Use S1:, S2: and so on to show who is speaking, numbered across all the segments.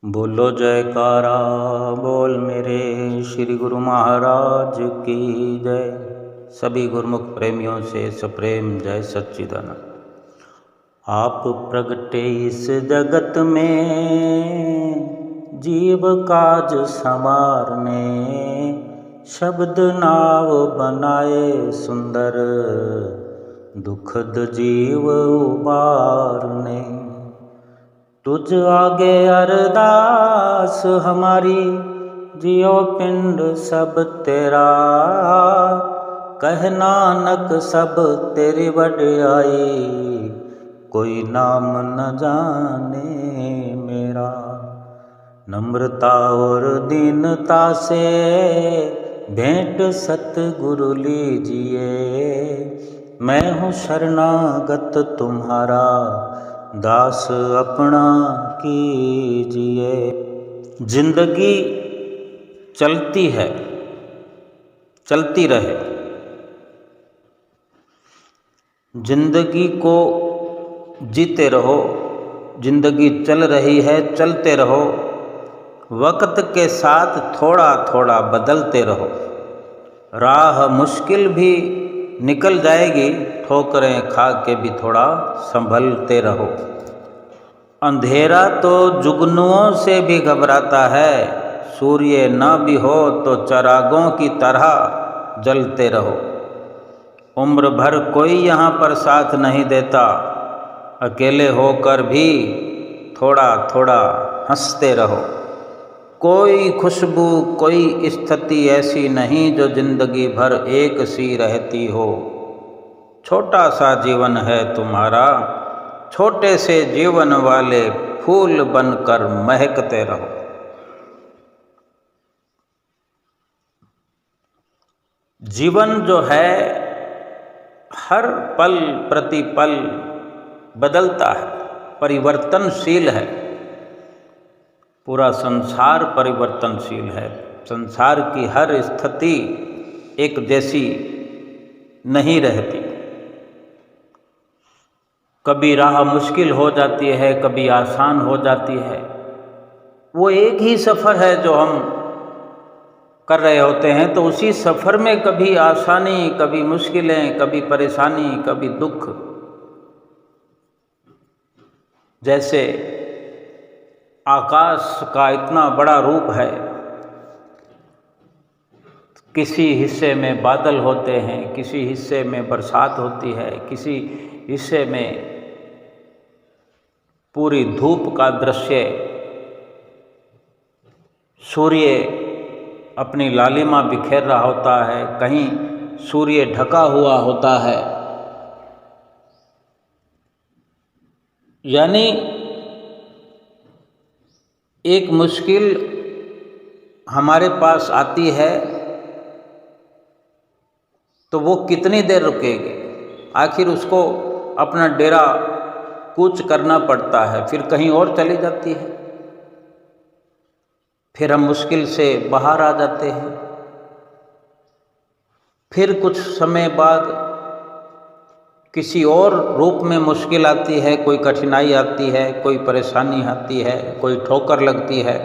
S1: बोलो जयकारा बोल मेरे श्री गुरु महाराज की जय। सभी गुरुमुख प्रेमियों से सप्रेम जय सच्चिदानंद। आप प्रगटे इस जगत में जीव काज संवारने, शब्द नाव बनाए सुंदर दुखद जीव उबारने। तुझ आगे अरदास हमारी, जियो पिंड सब तेरा, कह नानक सब तेरी वड्याई, कोई नाम न जाने मेरा। नम्रता और दीनता से भेंट सतगुरु लीजिए, मैं हूँ शरणागत तुम्हारा, दास अपना कीजिए। जिंदगी चलती है, चलती रहे। जिंदगी को जीते रहो, जिंदगी चल रही है चलते रहो। वक्त के साथ थोड़ा थोड़ा बदलते रहो। राह मुश्किल भी निकल जाएगी, ठोकरें खा के भी थोड़ा संभलते रहो। अंधेरा तो जुगनुओं से भी घबराता है, सूर्य न भी हो तो चरागों की तरह जलते रहो। उम्र भर कोई यहाँ पर साथ नहीं देता, अकेले होकर भी थोड़ा थोड़ा हंसते रहो। कोई खुशबू कोई स्थिति ऐसी नहीं जो जिंदगी भर एक सी रहती हो। छोटा सा जीवन है तुम्हारा, छोटे से जीवन वाले फूल बनकर महकते रहो। जीवन जो है हर पल प्रतिपल बदलता है, परिवर्तनशील है। पूरा संसार परिवर्तनशील है। संसार की हर स्थिति एक जैसी नहीं रहती। कभी राह मुश्किल हो जाती है, कभी आसान हो जाती है। वो एक ही सफ़र है जो हम कर रहे होते हैं, तो उसी सफ़र में कभी आसानी, कभी मुश्किलें, कभी परेशानी, कभी दुख। जैसे आकाश का इतना बड़ा रूप है, किसी हिस्से में बादल होते हैं, किसी हिस्से में बरसात होती है, किसी हिस्से में पूरी धूप का दृश्य, सूर्य अपनी लालिमा बिखेर रहा होता है, कहीं सूर्य ढका हुआ होता है। यानी एक मुश्किल हमारे पास आती है तो वो कितनी देर रुकेगी, आखिर उसको अपना डेरा कूच करना पड़ता है, फिर कहीं और चली जाती है, फिर हम मुश्किल से बाहर आ जाते हैं। फिर कुछ समय बाद किसी और रूप में मुश्किल आती है, कोई कठिनाई आती है, कोई परेशानी आती है, कोई ठोकर लगती है।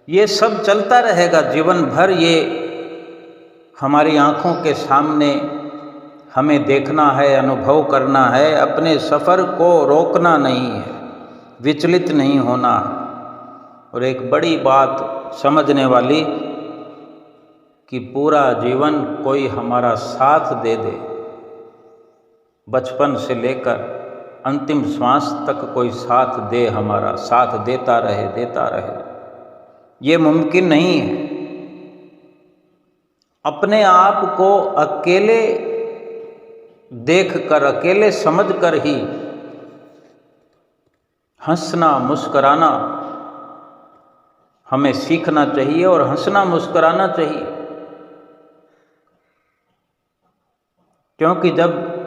S1: ये सब चलता रहेगा जीवन भर। ये हमारी आँखों के सामने हमें देखना है, अनुभव करना है। अपने सफ़र को रोकना नहीं है, विचलित नहीं होना है। और एक बड़ी बात समझने वाली कि पूरा जीवन कोई हमारा साथ दे दे, बचपन से लेकर अंतिम श्वास तक कोई साथ दे, हमारा साथ देता रहे, देता रहे, ये मुमकिन नहीं है। अपने आप को अकेले देखकर, अकेले समझकर ही हंसना मुस्कराना हमें सीखना चाहिए और हंसना मुस्कराना चाहिए। क्योंकि जब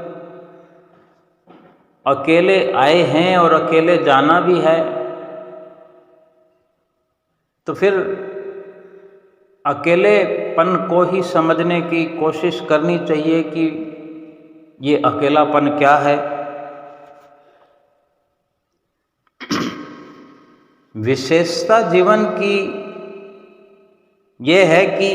S1: अकेले आए हैं और अकेले जाना भी है, तो फिर अकेलेपन को ही समझने की कोशिश करनी चाहिए कि ये अकेलापन क्या है। विशेषता जीवन की ये है कि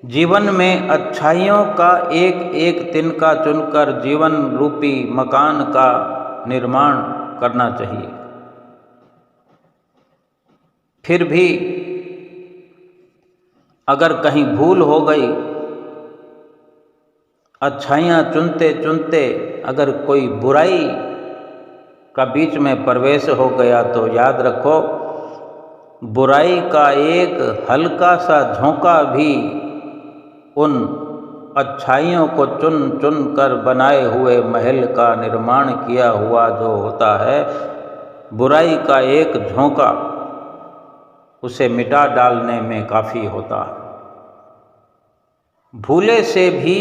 S1: जीवन में अच्छाइयों का एक एक तिनका चुनकर जीवन रूपी मकान का निर्माण करना चाहिए। फिर भी अगर कहीं भूल हो गई, अच्छाइयाँ चुनते चुनते अगर कोई बुराई का बीच में प्रवेश हो गया तो याद रखो, बुराई का एक हल्का सा झोंका भी उन अच्छाइयों को चुन चुन कर बनाए हुए महल का निर्माण किया हुआ जो होता है, बुराई का एक झोंका उसे मिटा डालने में काफ़ी होता है। भूले से भी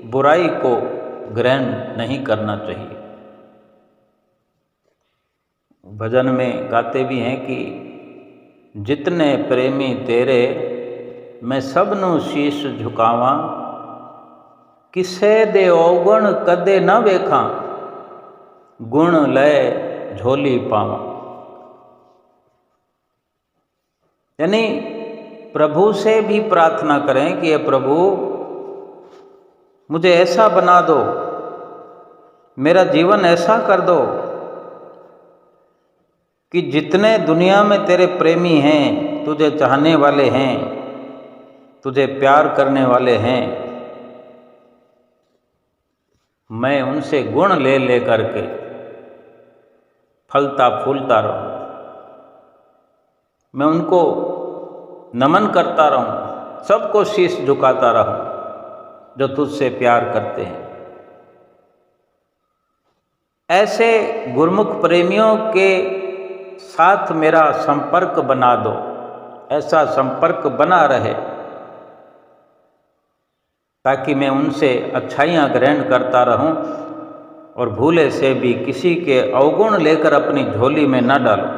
S1: बुराई को ग्रहण नहीं करना चाहिए। भजन में गाते भी हैं कि जितने प्रेमी तेरे मैं सबनों शीश झुकावां, किसे दे औगण कदे न वेखां, गुण लय झोली पावां। यानी प्रभु से भी प्रार्थना करें कि ये प्रभु मुझे ऐसा बना दो, मेरा जीवन ऐसा कर दो कि जितने दुनिया में तेरे प्रेमी हैं, तुझे चाहने वाले हैं, तुझे प्यार करने वाले हैं, मैं उनसे गुण ले ले करके फलता फूलता रहूं, मैं उनको नमन करता रहूं, सबको शीश झुकाता रहूं जो तुझसे प्यार करते हैं। ऐसे गुरमुख प्रेमियों के साथ मेरा संपर्क बना दो, ऐसा संपर्क बना रहे ताकि मैं उनसे अच्छाइयाँ ग्रहण करता रहूं और भूले से भी किसी के अवगुण लेकर अपनी झोली में न डालूं।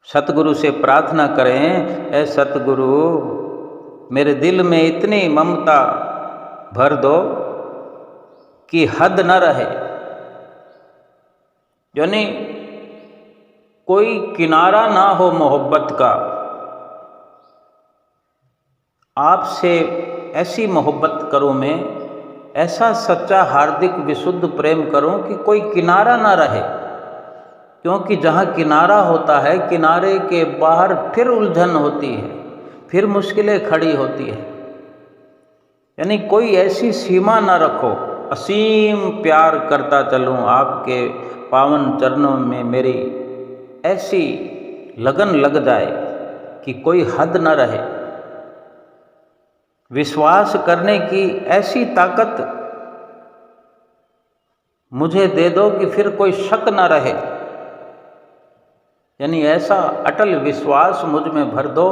S1: सतगुरु से प्रार्थना करें, ऐ सतगुरु मेरे दिल में इतनी ममता भर दो कि हद न रहे, यानी कोई किनारा ना हो मोहब्बत का। आपसे ऐसी मोहब्बत करूं मैं, ऐसा सच्चा हार्दिक विशुद्ध प्रेम करूं कि कोई किनारा ना रहे, क्योंकि जहाँ किनारा होता है, किनारे के बाहर फिर उलझन होती है, फिर मुश्किलें खड़ी होती है। यानी कोई ऐसी सीमा ना रखो, असीम प्यार करता चलूं आपके पावन चरणों में, मेरी ऐसी लगन लग जाए कि कोई हद न रहे। विश्वास करने की ऐसी ताकत मुझे दे दो कि फिर कोई शक न रहे, यानी ऐसा अटल विश्वास मुझ में भर दो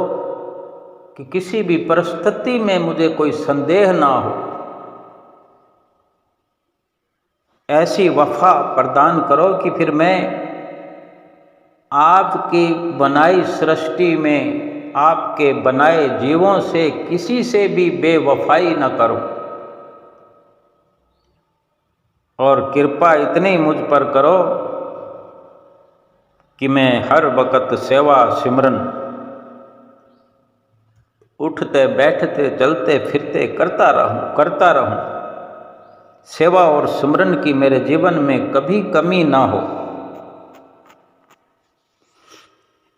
S1: कि किसी भी परिस्थिति में मुझे कोई संदेह ना हो। ऐसी वफा प्रदान करो कि फिर मैं आपकी बनाई सृष्टि में, आपके बनाए जीवों से किसी से भी बेवफाई न करूं, और कृपा इतनी मुझ पर करो कि मैं हर वक़्त सेवा सिमरन उठते बैठते चलते फिरते करता रहूं। सेवा और सिमरन की मेरे जीवन में कभी कमी ना हो।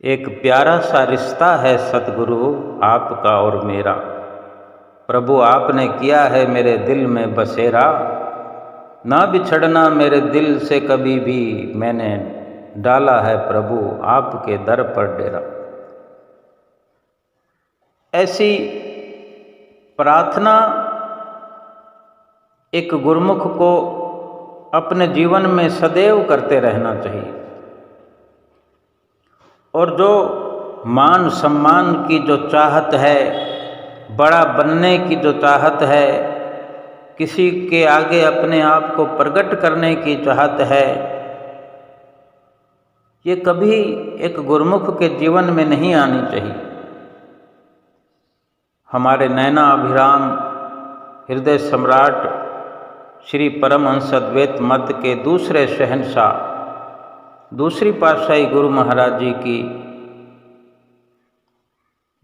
S1: एक प्यारा सा रिश्ता है सतगुरु आपका और मेरा, प्रभु आपने किया है मेरे दिल में बसेरा, ना बिछड़ना मेरे दिल से कभी भी, मैंने डाला है प्रभु आपके दर पर डेरा। ऐसी प्रार्थना एक गुरमुख को अपने जीवन में सदैव करते रहना चाहिए। और जो मान सम्मान की जो चाहत है, बड़ा बनने की जो चाहत है, किसी के आगे अपने आप को प्रकट करने की चाहत है, ये कभी एक गुरमुख के जीवन में नहीं आनी चाहिए। हमारे नैना अभिराम हृदय सम्राट श्री परमहंस अद्वैत मत के दूसरे शहंशाह दूसरी पातशाही गुरु महाराज जी की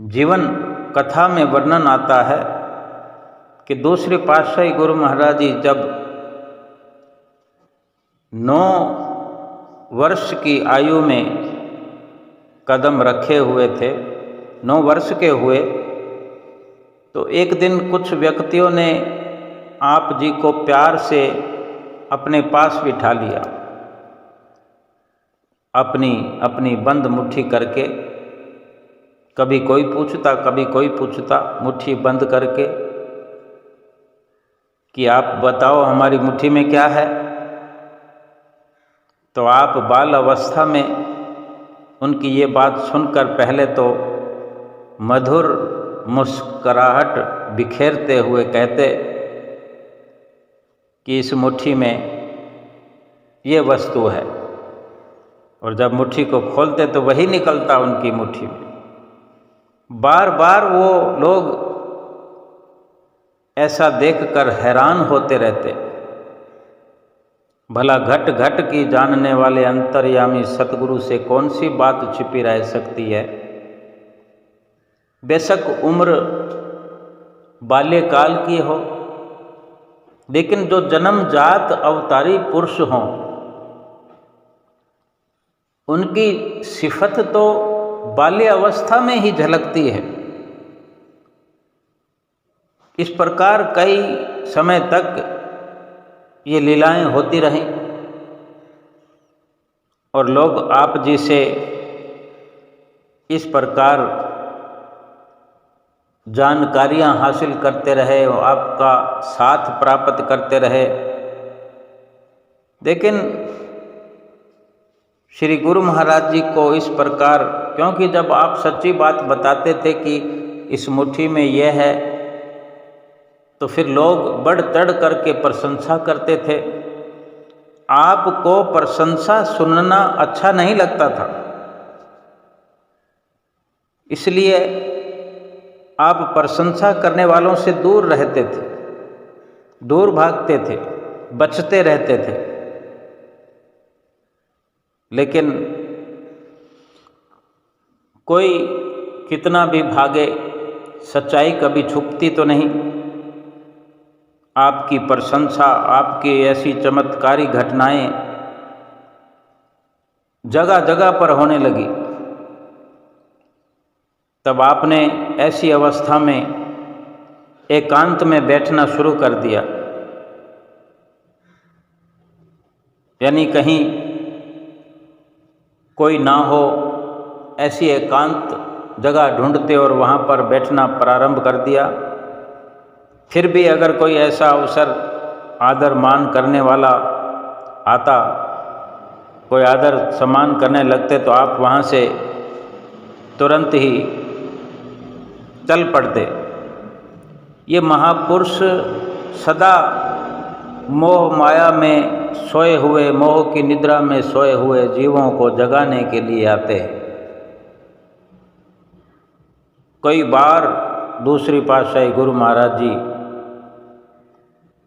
S1: जीवन कथा में वर्णन आता है कि दूसरे पातशाही गुरु महाराज जी जब 9 वर्ष की आयु में कदम रखे हुए थे, 9 वर्ष के हुए, तो एक दिन कुछ व्यक्तियों ने आप जी को प्यार से अपने पास बिठा लिया, अपनी अपनी बंद मुट्ठी करके। कभी कोई पूछता कभी कोई पूछता, मुट्ठी बंद करके कि आप बताओ हमारी मुट्ठी में क्या है। तो आप बाल अवस्था में उनकी ये बात सुनकर पहले तो मधुर मुस्कराहट बिखेरते हुए कहते कि इस मुट्ठी में ये वस्तु है, और जब मुट्ठी को खोलते तो वही निकलता उनकी मुट्ठी में। बार बार वो लोग ऐसा देखकर हैरान होते रहते। भला घट घट की जानने वाले अंतर्यामी सतगुरु से कौन सी बात छिपी रह सकती है। बेशक उम्र बाल्यकाल की हो, लेकिन जो जन्मजात अवतारी पुरुष हों उनकी सिफत तो बाल्य अवस्था में ही झलकती है। इस प्रकार कई समय तक ये लीलाएं होती रहीं और लोग आप जी से इस प्रकार जानकारियां हासिल करते रहे और आपका साथ प्राप्त करते रहे। लेकिन श्री गुरु महाराज जी को इस प्रकार, क्योंकि जब आप सच्ची बात बताते थे कि इस मुट्ठी में यह है, तो फिर लोग बढ़ चढ़ करके प्रशंसा करते थे। आपको प्रशंसा सुनना अच्छा नहीं लगता था, इसलिए आप प्रशंसा करने वालों से दूर रहते थे, दूर भागते थे, बचते रहते थे। लेकिन कोई कितना भी भागे, सच्चाई कभी छुपती तो नहीं। आपकी प्रशंसा, आपकी ऐसी चमत्कारी घटनाएं जगह जगह पर होने लगी। तब आपने ऐसी अवस्था में एकांत में बैठना शुरू कर दिया, यानी कहीं कोई ना हो ऐसी एकांत जगह ढूंढते और वहाँ पर बैठना प्रारंभ कर दिया। फिर भी अगर कोई ऐसा अवसर आदर मान करने वाला आता, कोई आदर सम्मान करने लगते, तो आप वहाँ से तुरंत ही चल पड़ते। ये महापुरुष सदा मोह माया में सोए हुए, मोह की निद्रा में सोए हुए जीवों को जगाने के लिए आते हैं। कई बार दूसरी पातशाही गुरु महाराज जी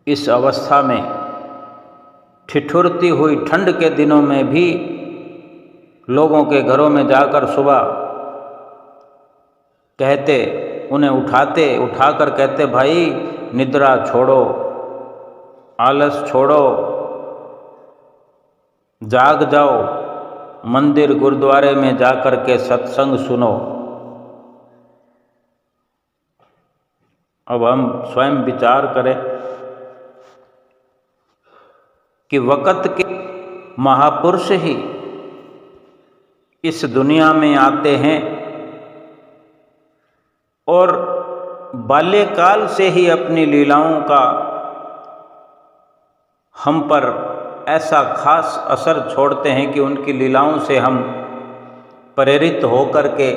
S1: इस अवस्था में ठिठुरती हुई ठंड के दिनों में भी लोगों के घरों में जाकर सुबह कहते, उन्हें उठाकर कहते, भाई निद्रा छोड़ो, आलस छोड़ो, जाग जाओ, मंदिर गुरुद्वारे में जाकर के सत्संग सुनो। अब हम स्वयं विचार करें कि वक़्त के महापुरुष ही इस दुनिया में आते हैं और बाल्यकाल से ही अपनी लीलाओं का हम पर ऐसा खास असर छोड़ते हैं कि उनकी लीलाओं से हम प्रेरित होकर के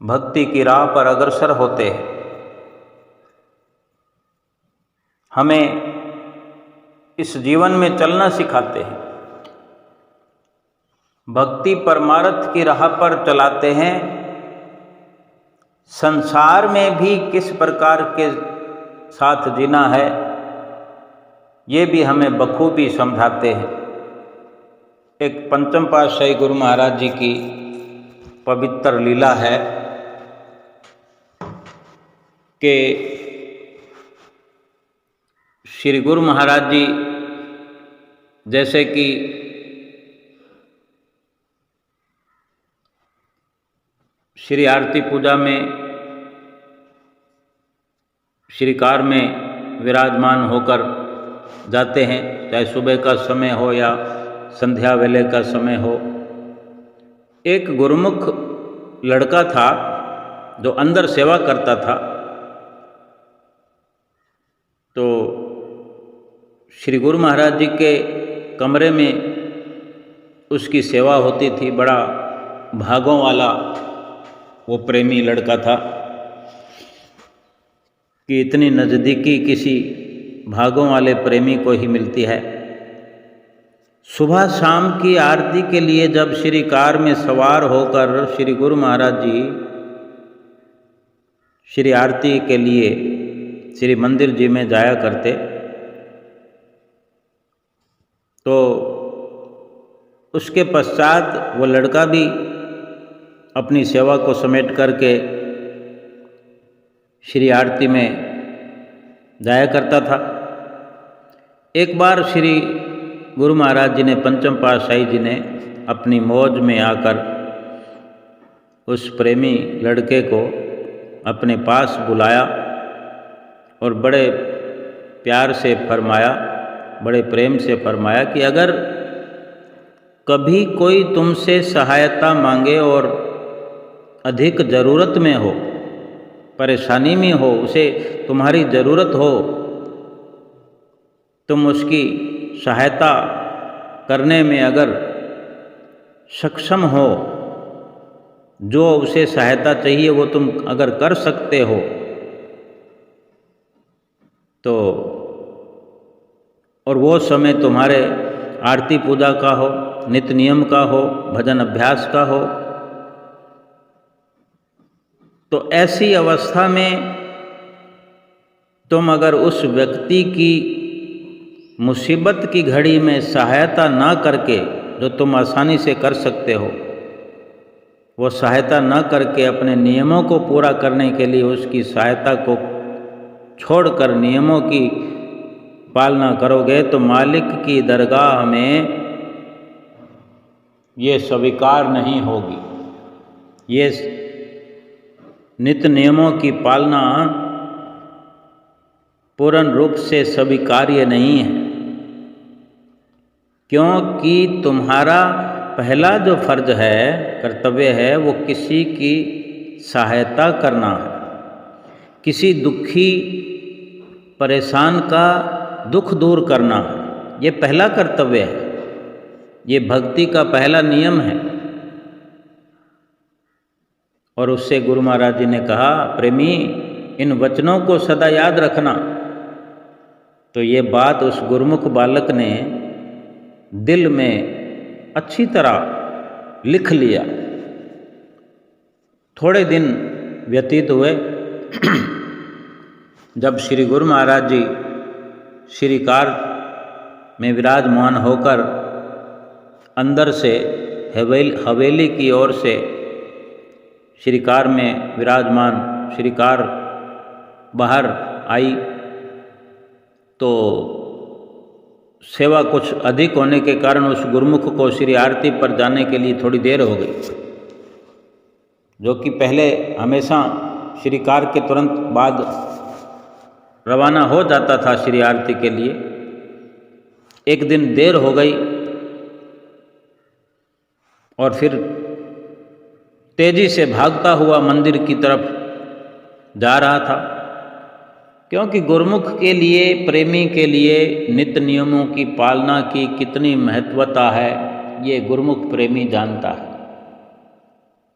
S1: भक्ति की राह पर अग्रसर होते हैं। हमें इस जीवन में चलना सिखाते हैं, भक्ति परमार्थ की राह पर चलाते हैं। संसार में भी किस प्रकार के साथ जीना है ये भी हमें बखूबी समझाते हैं। एक पंचम पातशाही गुरु महाराज जी की पवित्र लीला है कि श्री गुरु महाराज जी जैसे कि श्री आरती पूजा में श्रीकार में विराजमान होकर जाते हैं, चाहे सुबह का समय हो या संध्या वेले का समय हो। एक गुरुमुख लड़का था जो अंदर सेवा करता था, तो श्री गुरु महाराज जी के कमरे में उसकी सेवा होती थी। बड़ा भागों वाला वो प्रेमी लड़का था कि इतनी नज़दीकी किसी भागों वाले प्रेमी को ही मिलती है। सुबह शाम की आरती के लिए जब श्री कार में सवार होकर श्री गुरु महाराज जी श्री आरती के लिए श्री मंदिर जी में जाया करते, तो उसके पश्चात वो लड़का भी अपनी सेवा को समेट करके श्री आरती में जाया करता था। एक बार श्री गुरु महाराज जी ने, पंचम पातशाही जी ने अपनी मौज में आकर उस प्रेमी लड़के को अपने पास बुलाया और बड़े प्यार से फरमाया, बड़े प्रेम से फरमाया कि अगर कभी कोई तुमसे सहायता मांगे और अधिक ज़रूरत में हो, परेशानी में हो, उसे तुम्हारी ज़रूरत हो, तुम उसकी सहायता करने में अगर सक्षम हो, जो उसे सहायता चाहिए वो तुम अगर कर सकते हो, तो और वो समय तुम्हारे आरती पूजा का हो, नित्य नियम का हो, भजन अभ्यास का हो, तो ऐसी अवस्था में तुम अगर उस व्यक्ति की मुसीबत की घड़ी में सहायता ना करके, जो तुम आसानी से कर सकते हो, वो सहायता ना करके अपने नियमों को पूरा करने के लिए उसकी सहायता को छोड़कर नियमों की पालना करोगे, तो मालिक की दरगाह में ये स्वीकार नहीं होगी। ये नित्य नियमों की पालना पूर्ण रूप से स्वीकार्य नहीं है, क्योंकि तुम्हारा पहला जो फर्ज है, कर्तव्य है, वो किसी की सहायता करना है, किसी दुखी परेशान का दुख दूर करना है। ये पहला कर्तव्य है, ये भक्ति का पहला नियम है। और उससे गुरु महाराज जी ने कहा, प्रेमी इन वचनों को सदा याद रखना। तो ये बात उस गुरुमुख बालक ने दिल में अच्छी तरह लिख लिया। थोड़े दिन व्यतीत हुए जब श्री गुरु महाराज जी श्री कार में विराजमान होकर अंदर से हवेली की ओर से श्री कार में विराजमान श्री कार बाहर आई, तो सेवा कुछ अधिक होने के कारण उस गुरुमुख को श्री आरती पर जाने के लिए थोड़ी देर हो गई, जो कि पहले हमेशा श्री कार के तुरंत बाद रवाना हो जाता था श्री आरती के लिए। एक दिन देर हो गई और फिर तेजी से भागता हुआ मंदिर की तरफ जा रहा था, क्योंकि गुरुमुख के लिए, प्रेमी के लिए नित्य नियमों की पालना की कितनी महत्वता है, ये गुरुमुख प्रेमी जानता है।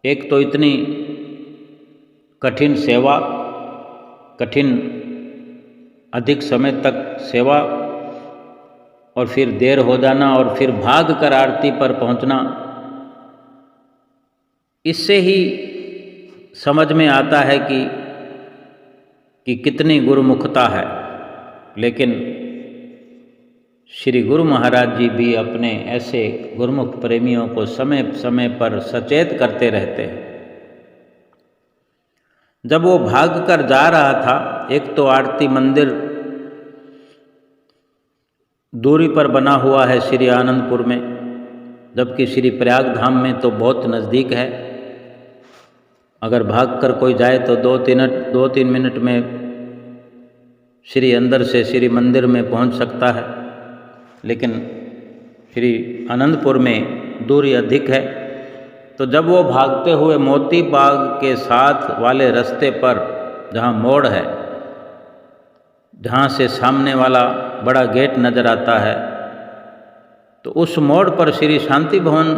S1: एक तो इतनी कठिन सेवा, कठिन अधिक समय तक सेवा, और फिर देर हो जाना और फिर भाग कर आरती पर पहुंचना, इससे ही समझ में आता है कि कितनी गुरुमुखता है। लेकिन श्री गुरु महाराज जी भी अपने ऐसे गुरुमुख प्रेमियों को समय समय पर सचेत करते रहते हैं। जब वो भाग कर जा रहा था, एक तो आरती मंदिर दूरी पर बना हुआ है श्री आनंदपुर में, जबकि श्री प्रयाग धाम में तो बहुत नज़दीक है। अगर भाग कर कोई जाए तो 2-3 मिनट में श्री अंदर से श्री मंदिर में पहुंच सकता है, लेकिन श्री आनंदपुर में दूरी अधिक है। तो जब वो भागते हुए मोती बाग के साथ वाले रास्ते पर, जहाँ मोड़ है, जहाँ से सामने वाला बड़ा गेट नज़र आता है, तो उस मोड़ पर श्री शांति भवन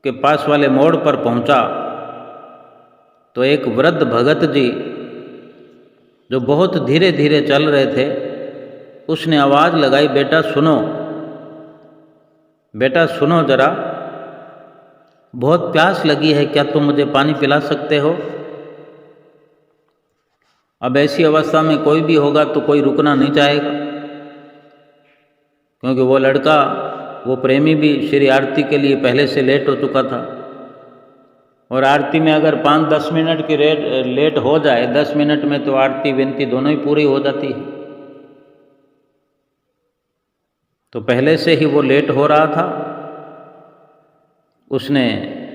S1: के पास वाले मोड़ पर पहुँचा तो एक वृद्ध भगत जी जो बहुत धीरे धीरे चल रहे थे, उसने आवाज़ लगाई, बेटा सुनो, बेटा सुनो जरा, बहुत प्यास लगी है, क्या तुम मुझे पानी पिला सकते हो? अब ऐसी अवस्था में कोई भी होगा तो कोई रुकना नहीं चाहेगा, क्योंकि वो लड़का, वो प्रेमी भी श्री आरती के लिए पहले से लेट हो चुका था। और आरती में अगर 5-10 मिनट की लेट हो जाए, 10 मिनट में तो आरती विनती दोनों ही पूरी हो जाती है। तो पहले से ही वो लेट हो रहा था। उसने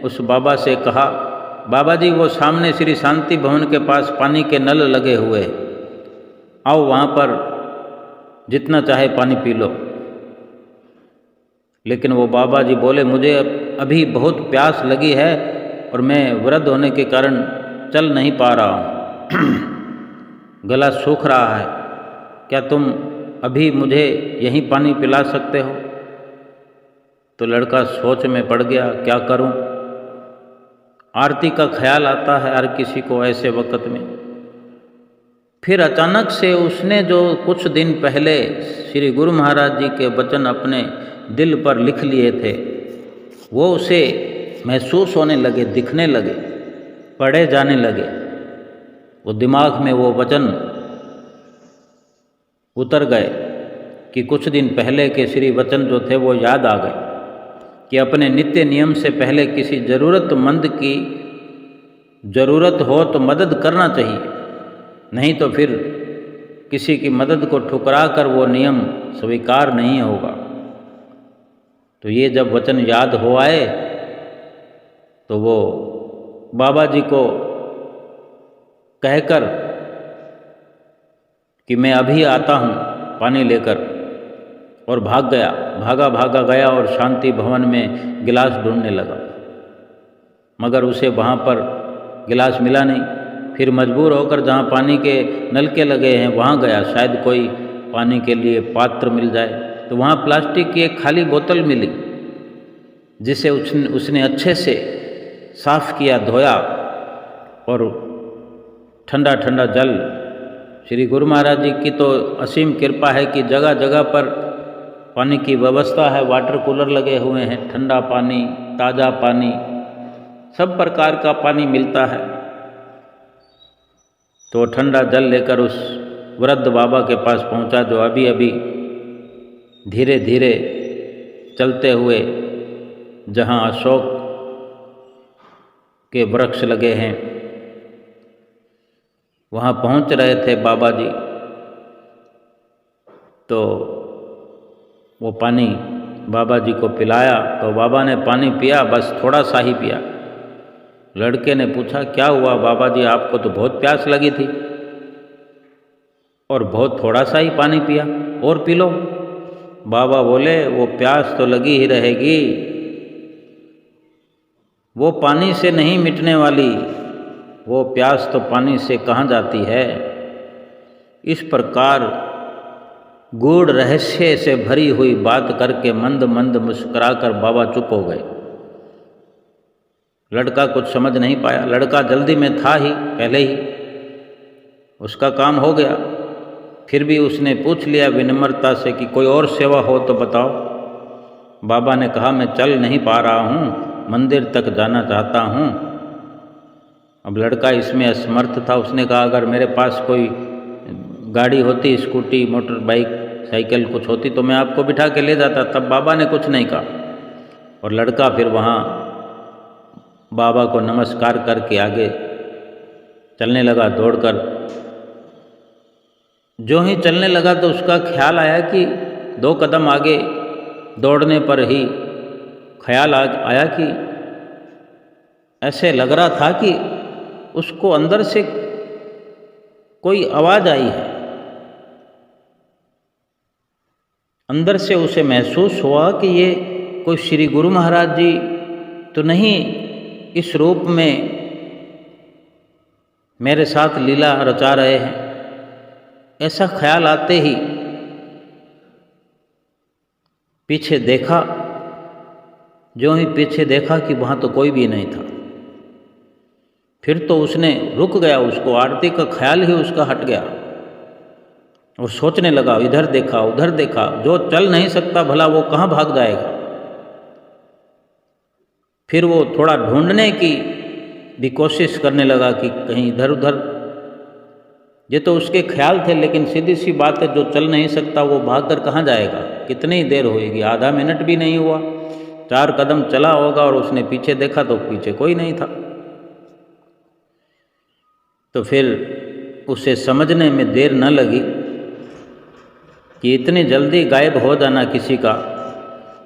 S1: उस बाबा से कहा, बाबा जी वो सामने श्री शांति भवन के पास पानी के नल लगे हुए हैं, आओ वहाँ पर जितना चाहे पानी पी लो। लेकिन वो बाबा जी बोले, मुझे अभी बहुत प्यास लगी है और मैं वृद्ध होने के कारण चल नहीं पा रहा हूँ, गला सूख रहा है, क्या तुम अभी मुझे यहीं पानी पिला सकते हो? तो लड़का सोच में पड़ गया, क्या करूं? आरती का ख्याल आता है हर किसी को ऐसे वक्त में। फिर अचानक से उसने जो कुछ दिन पहले श्री गुरु महाराज जी के वचन अपने दिल पर लिख लिए थे, वो उसे महसूस होने लगे, दिखने लगे, पढ़े जाने लगे। वो दिमाग में वो वचन उतर गए कि कुछ दिन पहले के श्री वचन जो थे वो याद आ गए कि अपने नित्य नियम से पहले किसी ज़रूरतमंद की ज़रूरत हो तो मदद करना चाहिए, नहीं तो फिर किसी की मदद को ठुकरा कर वो नियम स्वीकार नहीं होगा। तो ये जब वचन याद हो आए तो वो बाबा जी को कहकर कि मैं अभी आता हूँ पानी लेकर, और भाग गया, भागा गया और शांति भवन में गिलास ढूंढने लगा, मगर उसे वहाँ पर गिलास मिला नहीं। फिर मजबूर होकर जहाँ पानी के नलके लगे हैं वहाँ गया, शायद कोई पानी के लिए पात्र मिल जाए। तो वहाँ प्लास्टिक की एक खाली बोतल मिली, जिसे उसने अच्छे से साफ़ किया, धोया, और ठंडा ठंडा जल, श्री गुरु महाराज जी की तो असीम कृपा है कि जगह जगह पर पानी की व्यवस्था है, वाटर कूलर लगे हुए हैं, ठंडा पानी, ताज़ा पानी, सब प्रकार का पानी मिलता है। तो ठंडा जल लेकर उस वृद्ध बाबा के पास पहुंचा, जो अभी अभी धीरे धीरे चलते हुए जहां अशोक के वृक्ष लगे हैं वहाँ पहुँच रहे थे बाबा जी। तो वो पानी बाबा जी को पिलाया, तो बाबा ने पानी पिया, बस थोड़ा सा ही पिया। लड़के ने पूछा, क्या हुआ बाबा जी, आपको तो बहुत प्यास लगी थी और बहुत थोड़ा सा ही पानी पिया, और पी लो। बाबा बोले, वो प्यास तो लगी ही रहेगी, वो पानी से नहीं मिटने वाली, वो प्यास तो पानी से कहाँ जाती है। इस प्रकार गूढ़ रहस्य से भरी हुई बात करके मंद मंद मुस्कुराकर बाबा चुप हो गए। लड़का कुछ समझ नहीं पाया, लड़का जल्दी में था ही, पहले ही उसका काम हो गया। फिर भी उसने पूछ लिया विनम्रता से कि कोई और सेवा हो तो बताओ। बाबा ने कहा, मैं चल नहीं पा रहा हूँ, मंदिर तक जाना चाहता हूँ। अब लड़का इसमें असमर्थ था। उसने कहा, अगर मेरे पास कोई गाड़ी होती, स्कूटी, मोटर बाइक, साइकिल कुछ होती तो मैं आपको बिठा के ले जाता। तब बाबा ने कुछ नहीं कहा और लड़का फिर वहाँ बाबा को नमस्कार करके आगे चलने लगा दौड़कर। जो ही चलने लगा तो उसका ख्याल आया कि 2 कदम आगे दौड़ने पर ही ख्याल आया कि ऐसे लग रहा था कि उसको अंदर से कोई आवाज़ आई है। अंदर से उसे महसूस हुआ कि ये कोई श्री गुरु महाराज जी तो नहीं इस रूप में मेरे साथ लीला रचा रहे हैं। ऐसा ख्याल आते ही पीछे देखा। जो ही पीछे देखा कि वहाँ तो कोई भी नहीं था। फिर तो उसने रुक गया, उसको आरती का ख्याल ही उसका हट गया और सोचने लगा, इधर देखा उधर देखा। जो चल नहीं सकता भला वो कहाँ भाग जाएगा। फिर वो थोड़ा ढूंढने की भी कोशिश करने लगा कि कहीं इधर उधर। ये तो उसके ख्याल थे, लेकिन सीधी सी बात है, जो चल नहीं सकता वो भागकर कहाँ जाएगा। कितनी देर होएगी, आधा मिनट भी नहीं हुआ। 4 कदम चला होगा और उसने पीछे देखा तो पीछे कोई नहीं था। तो फिर उसे समझने में देर न लगी कि इतनी जल्दी गायब हो जाना किसी का,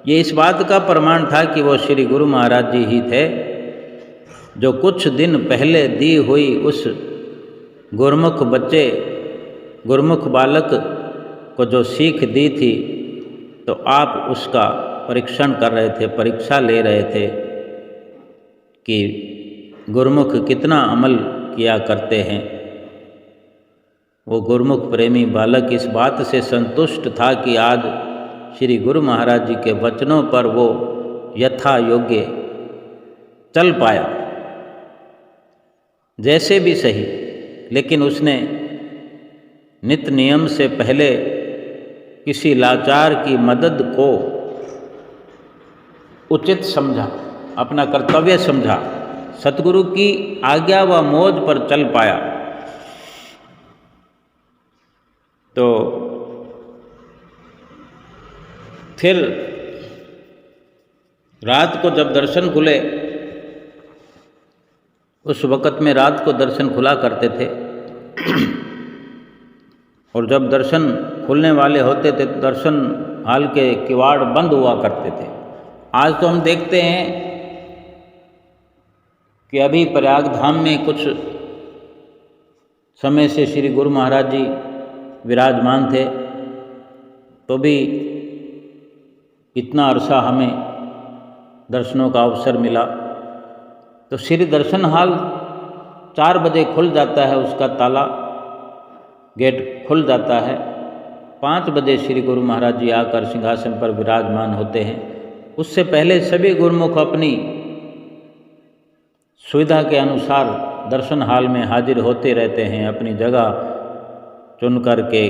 S1: ये इस बात का प्रमाण था कि वो श्री गुरु महाराज जी ही थे, जो कुछ दिन पहले दी हुई उस गुरमुख बच्चे, गुरमुख बालक को जो सीख दी थी, तो आप उसका परीक्षण कर रहे थे, परीक्षा ले रहे थे कि गुरमुख कितना अमल किया करते हैं। वो गुरमुख प्रेमी बालक इस बात से संतुष्ट था कि आज श्री गुरु महाराज जी के वचनों पर वो यथा योग्य चल पाया, जैसे भी सही। लेकिन उसने नित नियम से पहले किसी लाचार की मदद को उचित समझा, अपना कर्तव्य समझा, सतगुरु की आज्ञा व मौज पर चल पाया। तो फिर रात को जब दर्शन खुले, उस वक़्त में रात को दर्शन खुला करते थे और जब दर्शन खुलने वाले होते थे तो दर्शन हाल के किवाड़ बंद हुआ करते थे। आज तो हम देखते हैं कि अभी प्रयाग धाम में कुछ समय से श्री गुरु महाराज जी विराजमान थे, तो भी इतना अरसा हमें दर्शनों का अवसर मिला। तो श्री दर्शन हाल 4 बजे खुल जाता है, उसका ताला गेट खुल जाता है। 5 बजे श्री गुरु महाराज जी आकर सिंहासन पर विराजमान होते हैं। उससे पहले सभी गुरुमुख अपनी सुविधा के अनुसार दर्शन हाल में हाजिर होते रहते हैं, अपनी जगह चुन कर के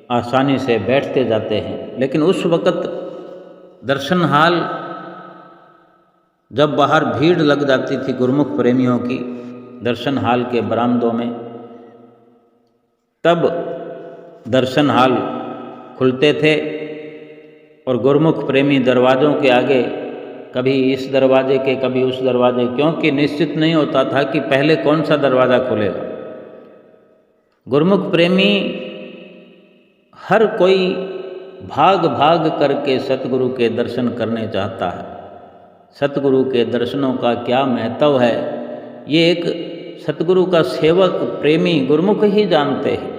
S1: आसानी से बैठते जाते हैं। लेकिन उस वक़्त दर्शन हाल जब बाहर भीड़ लग जाती थी गुरुमुख प्रेमियों की दर्शन हाल के बरामदों में, तब दर्शन हाल खुलते थे और गुरुमुख प्रेमी दरवाज़ों के आगे कभी इस दरवाजे के कभी उस दरवाजे, क्योंकि निश्चित नहीं होता था कि पहले कौन सा दरवाज़ा खुलेगा। गुरुमुख प्रेमी हर कोई भाग भाग करके सतगुरु के दर्शन करने चाहता है। सतगुरु के दर्शनों का क्या महत्व है, ये एक सतगुरु का सेवक प्रेमी गुरुमुख ही जानते हैं।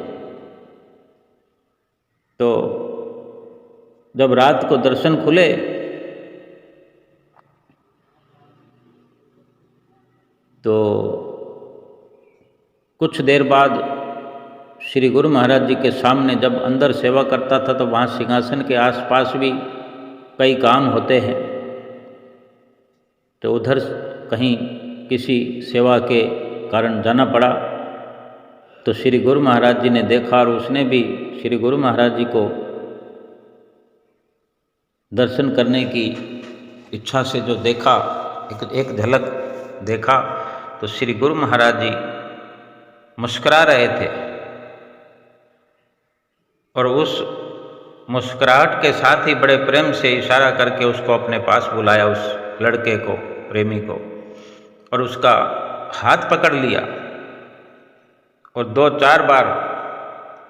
S1: तो जब रात को दर्शन खुले तो कुछ देर बाद श्री गुरु महाराज जी के सामने जब अंदर सेवा करता था तो वहाँ सिंहासन के आसपास भी कई काम होते हैं, तो उधर कहीं किसी सेवा के कारण जाना पड़ा। तो श्री गुरु महाराज जी ने देखा और उसने भी श्री गुरु महाराज जी को दर्शन करने की इच्छा से जो देखा, एक झलक देखा, तो श्री गुरु महाराज जी मुस्कुरा रहे थे और उस मुस्कुराहट के साथ ही बड़े प्रेम से इशारा करके उसको अपने पास बुलाया, उस लड़के को, प्रेमी को, और उसका हाथ पकड़ लिया और 2-4 बार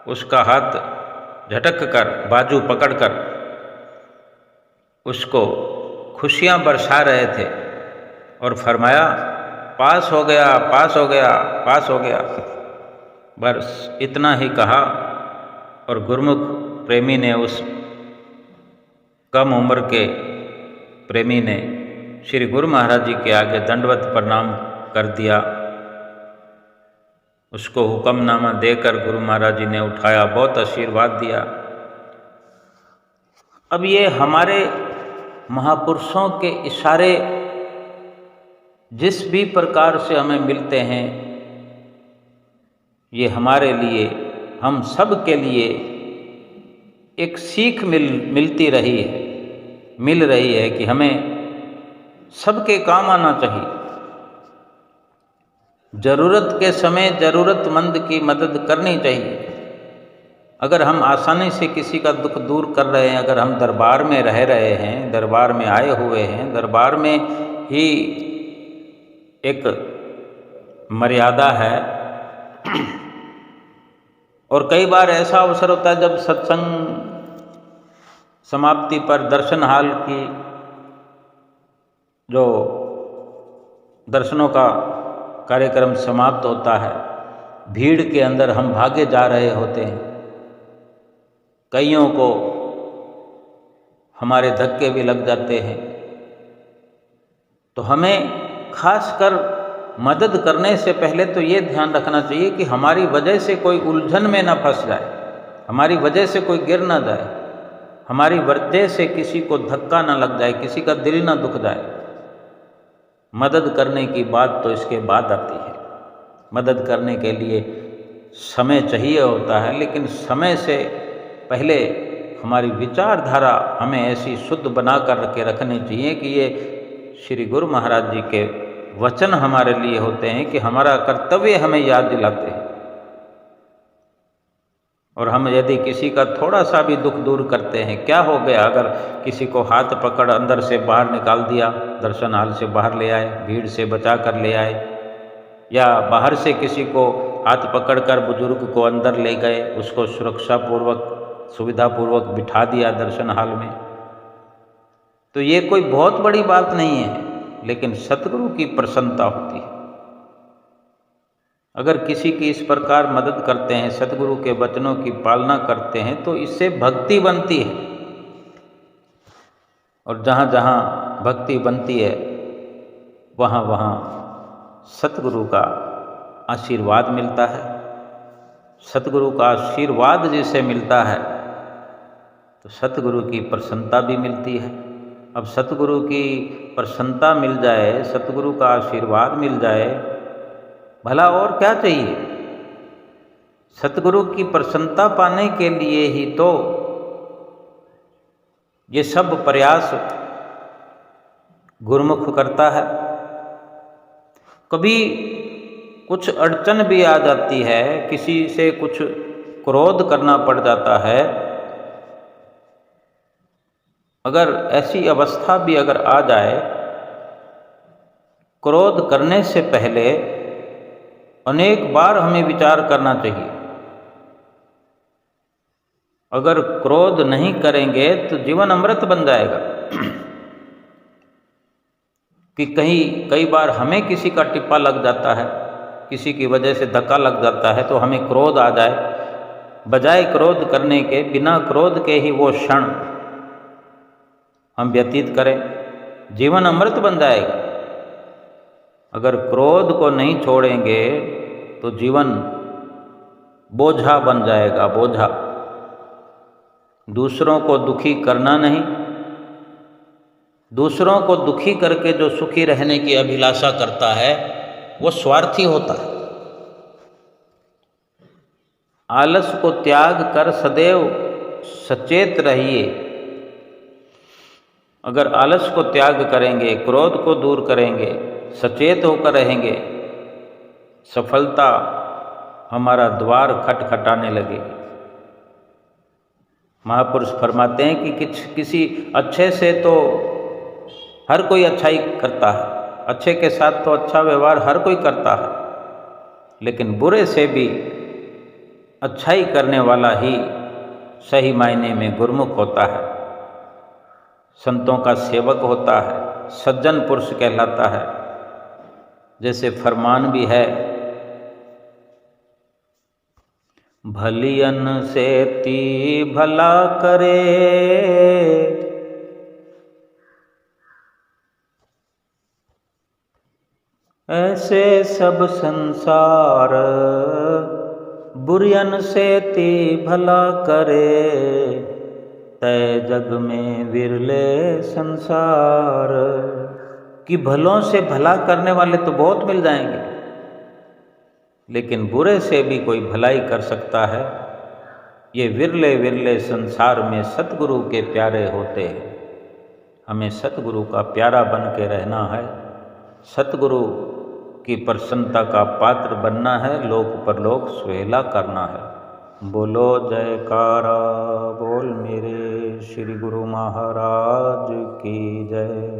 S1: उसका हाथ झटक कर, बाजू पकड़कर उसको खुशियां बरसा रहे थे और फरमाया, पास हो गया, पास हो गया, पास हो गया। बस इतना ही कहा और गुरुमुख प्रेमी ने, उस कम उम्र के प्रेमी ने श्री गुरु महाराज जी के आगे दंडवत प्रणाम कर दिया। उसको हुक्मनामा देकर गुरु महाराज जी ने उठाया, बहुत आशीर्वाद दिया। अब ये हमारे महापुरुषों के इशारे जिस भी प्रकार से हमें मिलते हैं, ये हमारे लिए, हम सब के लिए एक सीख मिल रही है कि हमें सबके काम आना चाहिए। ज़रूरत के समय ज़रूरतमंद की मदद करनी चाहिए। अगर हम आसानी से किसी का दुख दूर कर रहे हैं, अगर हम दरबार में रह रहे हैं, दरबार में आए हुए हैं, दरबार में ही एक मर्यादा है। और कई बार ऐसा अवसर होता है जब सत्संग समाप्ति पर दर्शन हाल की जो दर्शनों का कार्यक्रम समाप्त होता है, भीड़ के अंदर हम भागे जा रहे होते हैं, कईयों को हमारे धक्के भी लग जाते हैं, तो हमें खासकर मदद करने से पहले तो ये ध्यान रखना चाहिए कि हमारी वजह से कोई उलझन में ना फंस जाए, हमारी वजह से कोई गिर ना जाए, हमारी वजह से किसी को धक्का ना लग जाए, किसी का दिल ना दुख जाए। मदद करने की बात तो इसके बाद आती है। मदद करने के लिए समय चाहिए होता है, लेकिन समय से पहले हमारी विचारधारा हमें ऐसी शुद्ध बना कर के रखनी चाहिए कि ये श्री गुरु महाराज जी के वचन हमारे लिए होते हैं कि हमारा कर्तव्य हमें याद दिलाते हैं। और हम यदि किसी का थोड़ा सा भी दुख दूर करते हैं, क्या हो गया अगर किसी को हाथ पकड़ अंदर से बाहर निकाल दिया, दर्शन हाल से बाहर ले आए, भीड़ से बचा कर ले आए, या बाहर से किसी को हाथ पकड़कर बुजुर्ग को अंदर ले गए, उसको सुरक्षापूर्वक, सुविधापूर्वक बिठा दिया दर्शन हाल में, तो ये कोई बहुत बड़ी बात नहीं है, लेकिन सतगुरु की प्रसन्नता होती है। अगर किसी की इस प्रकार मदद करते हैं, सतगुरु के वचनों की पालना करते हैं, तो इससे भक्ति बनती है। और जहाँ जहाँ भक्ति बनती है, वहाँ वहाँ सतगुरु का आशीर्वाद मिलता है। सतगुरु का आशीर्वाद जिसे मिलता है तो सतगुरु की प्रसन्नता भी मिलती है। अब सतगुरु की प्रसन्नता मिल जाए, सतगुरु का आशीर्वाद मिल जाए, भला और क्या चाहिए। सतगुरु की प्रसन्नता पाने के लिए ही तो ये सब प्रयास गुरुमुख करता है। कभी कुछ अड़चन भी आ जाती है, किसी से कुछ क्रोध करना पड़ जाता है, अगर ऐसी अवस्था भी अगर आ जाए, क्रोध करने से पहले अनेक बार हमें विचार करना चाहिए। अगर क्रोध नहीं करेंगे तो जीवन अमृत बन जाएगा। कि कई बार हमें किसी का टिप्पा लग जाता है, किसी की वजह से धक्का लग जाता है, तो हमें क्रोध आ जाए, बजाय क्रोध करने के, बिना क्रोध के ही वो क्षण हम व्यतीत करें, जीवन अमृत बन जाएगा। अगर क्रोध को नहीं छोड़ेंगे तो जीवन बोझा बन जाएगा, बोझा। दूसरों को दुखी करना नहीं, दूसरों को दुखी करके जो सुखी रहने की अभिलाषा करता है वो स्वार्थी होता है। आलस को त्याग कर सदैव सचेत रहिए। अगर आलस को त्याग करेंगे, क्रोध को दूर करेंगे, सचेत होकर रहेंगे, सफलता हमारा द्वार खटखटाने लगेगी। महापुरुष फरमाते हैं कि किसी अच्छे से तो हर कोई अच्छाई करता है, अच्छे के साथ तो अच्छा व्यवहार हर कोई करता है, लेकिन बुरे से भी अच्छाई करने वाला ही सही मायने में गुरमुख होता है, संतों का सेवक होता है, सज्जन पुरुष कहलाता है। जैसे फरमान भी है, भलियन से ती भला करे, ऐसे सब संसार बुरियन से ती भला करे, तय जग में विरले संसार। कि भलों से भला करने वाले तो बहुत मिल जाएंगे, लेकिन बुरे से भी कोई भलाई कर सकता है, ये विरले विरले संसार में सतगुरु के प्यारे होते हैं। हमें सतगुरु का प्यारा बन के रहना है, सतगुरु की प्रसन्नता का पात्र बनना है, लोक परलोक सुहेला करना है। बोलो जयकारा बोल मेरे श्री गुरु महाराज की जय।